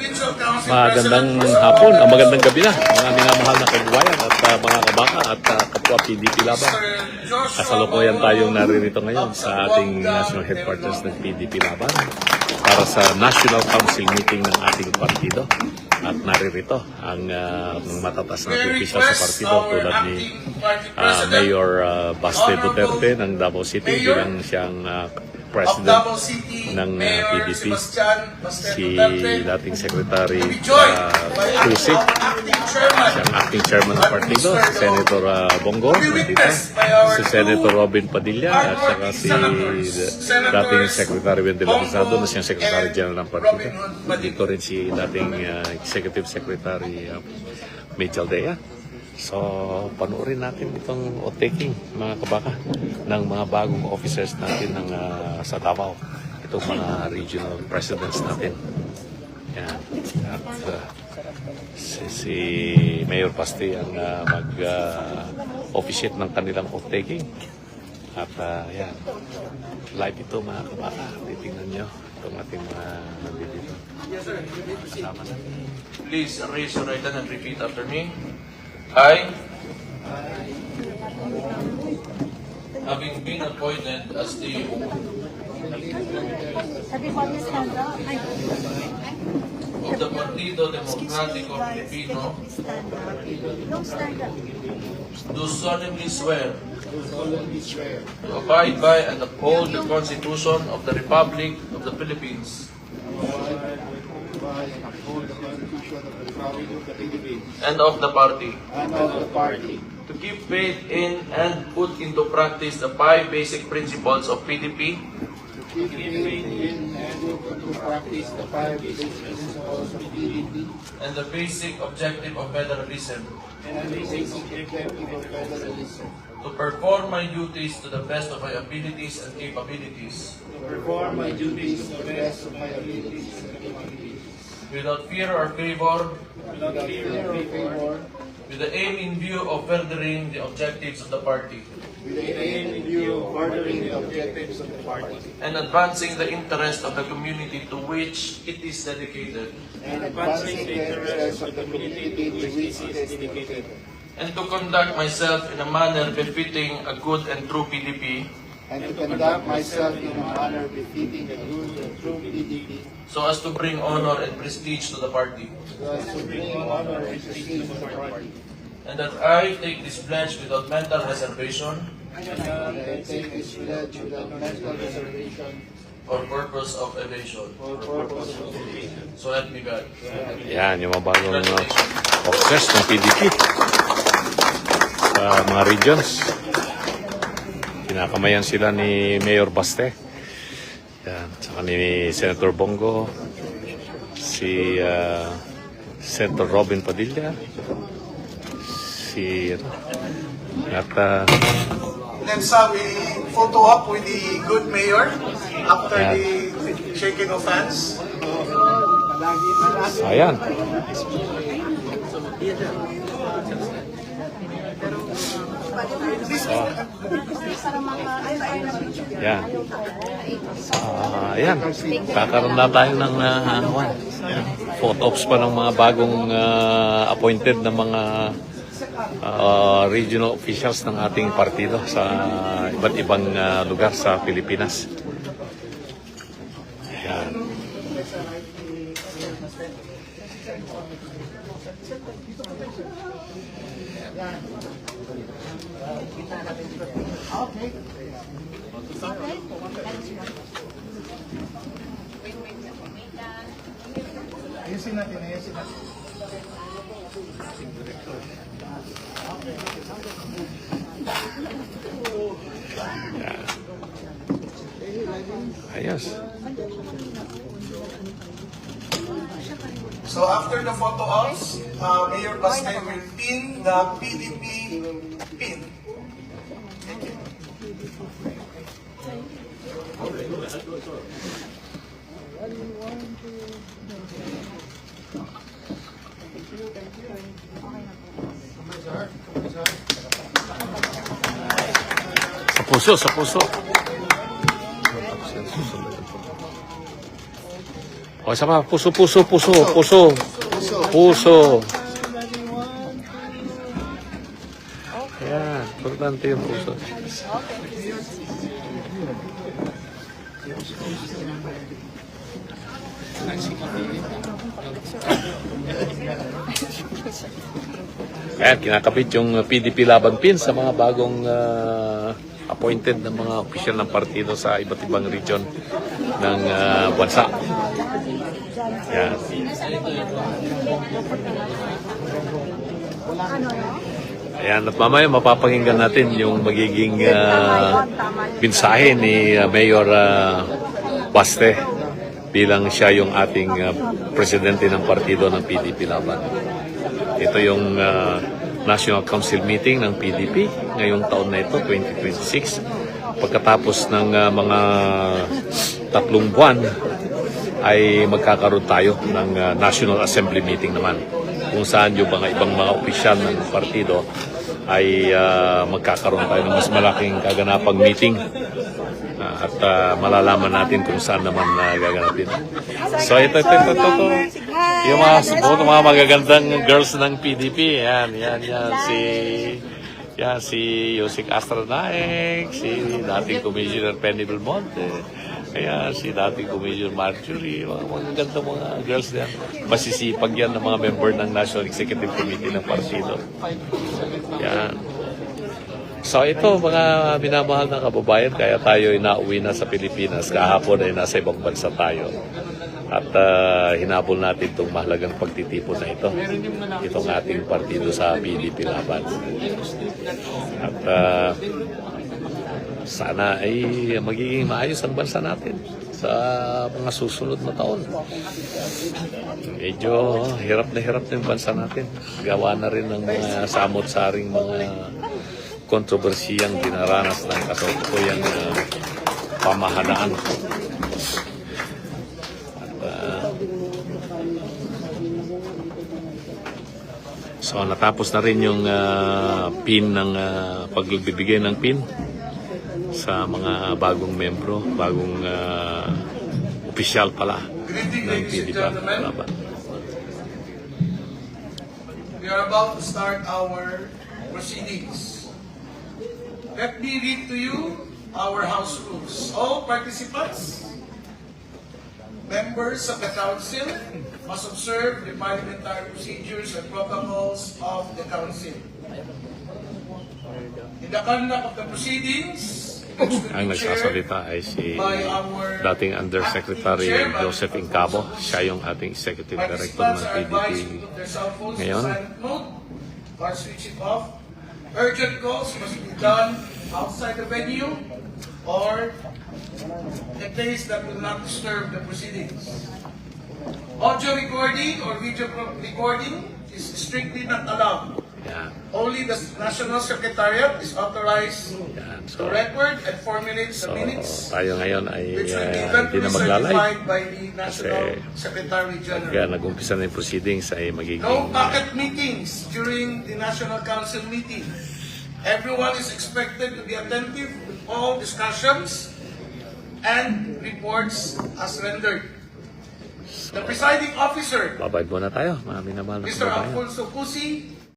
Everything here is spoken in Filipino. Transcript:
Magandang hapon, magandang gabi na mga minamahal na kababayan at mga kabaka at kapwa PDP Laban. Kasalukuyan tayong naririto ngayon sa ating national headquarters ng PDP Laban para sa National Council meeting ng ating partido. At naririto ang matataas na official sa partido tulad ni Mayor Baste Duterte ng Davao City bilang siyang President ng PDP, si dating Secretary Tusik, siyang acting chairman ng partido, si Senator Bongo, si Senator Robin Padilla, at saka si dating Secretary Wendell Avisado na siyang Secretary General ng partido. Dito rin si dating Executive Secretary Mitch Aldea. So, panoorin natin itong taking mga kabaka ng mga bagong officers natin ng sa Davao. Itong mga regional presidents natin. Yan. At si Mayor Baste ang mag-officiate ng kanilang taking. At yan. Live ito mga kabaka. Titingnan nyo itong ating mga nandito. Yes, sir. Kasama natin. Please raise your right hand and repeat after me. I, having been appointed as the of the Partido Democrático Filipino, do solemnly swear to abide by and uphold the Constitution of the Republic of the Philippines and of the party, to keep faith in and put into practice the 5 basic principles of PDP, and the basic objective of federalism, to perform my duties to the best of my abilities and capabilities, without fear or favor, with the aim in view of furthering the objectives of the party, and advancing the interest of the community to which it is dedicated, and to conduct myself in a manner befitting a good and true PDP, so as to bring honor and prestige to the party. And that I take this pledge without mental reservation or purpose of evasion. So help me God. Yan, yung mga bagong officers ng PDP sa mga regions. Kinakamayan sila ni Mayor Baste. Yan, saka ni Senator Bongo, si Senator Robin Padilla, si at Let's have a photo up with the good mayor after Yeah. the shaking of hands. ayan. Yan. Ayan. Kakaroon na tayo ng photo ops pa ng mga bagong appointed na mga regional officials ng ating partido sa iba't ibang lugar sa Pilipinas. Ayan. Ayusin natin, ayusin natin. Ayos. So after the photo ops, Mayor Baste will pin the PDP pin. Thank you. Sa puso, sa puso. O O, sama, puso. Ayan, importante yung puso. Ayan, kinakapit yung PDP Laban Pin sa mga bagong appointed ng mga opisyal ng partido sa iba't ibang region ng bansa. Ayan. Ayan, at mamaya mapapakinggan natin yung magiging mensahe ni Mayor Baste bilang siya yung ating presidente ng partido ng PDP Laban. Ito yung National Council meeting ng PDP ngayong taon na ito, 2026. Pagkatapos ng mga 3 buwan ay magkakaroon tayo ng National Assembly meeting naman kung saan yung mga ibang mga opisyal ng partido ay magkakaroon tayo ng mas malaking kaganapang meeting at malalaman natin kung saan naman gaganapin. So ito. Yung mga magagandang girls ng PDP, yan si Yusik Astranaik, si dating Commissioner Penny Belmonte, kaya si dating Commissioner Marjorie, mga magagandang mga girls yan. Masisipag yan ng mga member ng National Executive Committee ng partido. Yan. So ito, mga minamahal na kababayan, kaya tayo ay nauwi na sa Pilipinas. Kahapon ay nasa ibang bansa tayo. At hinabol natin itong mahalagang pagtitipon na ito. Itong ating partido sa PDP Laban. At sana ay magiging maayos ang bansa natin sa mga susunod na taon. Medyo hirap na yung bansa natin. Gawa na rin ng mga samot-saring mga kontrobersiyang dinaranas ng kasalukuyang pamahalaan. So natapos na rin yung pin ng pagbibigay ng pin sa mga bagong membro, bagong opisyal pala ng PDP Laban. We are about to start our proceedings. Let me read to you our House rules. All participants, members of the Council, must observe the parliamentary procedures and protocols of the Council. In the conduct of the proceedings, Ang nagsasalita ay si dating Undersecretary Joseph Incabo. Siya yung ating Executive Director ng PDP ngayon. Switch it off. Urgent calls must be done outside the venue or a place that will not disturb the proceedings. Audio recording or video recording is strictly not allowed. Yan. Only the National Secretariat is authorized Yan. to record and formulate the minutes, Tayo ngayon ay which will be hindi na eventually maglalay. certified by the National Secretary Pag General. nag-umpisa na yung proceedings ay magiging No pocket meetings during the National Council meeting. Everyone is expected to be attentive to all discussions and reports as rendered. The presiding officer, babayad muna tayo, mga minamahal na Mr. kababayan. Alfonso Cusi,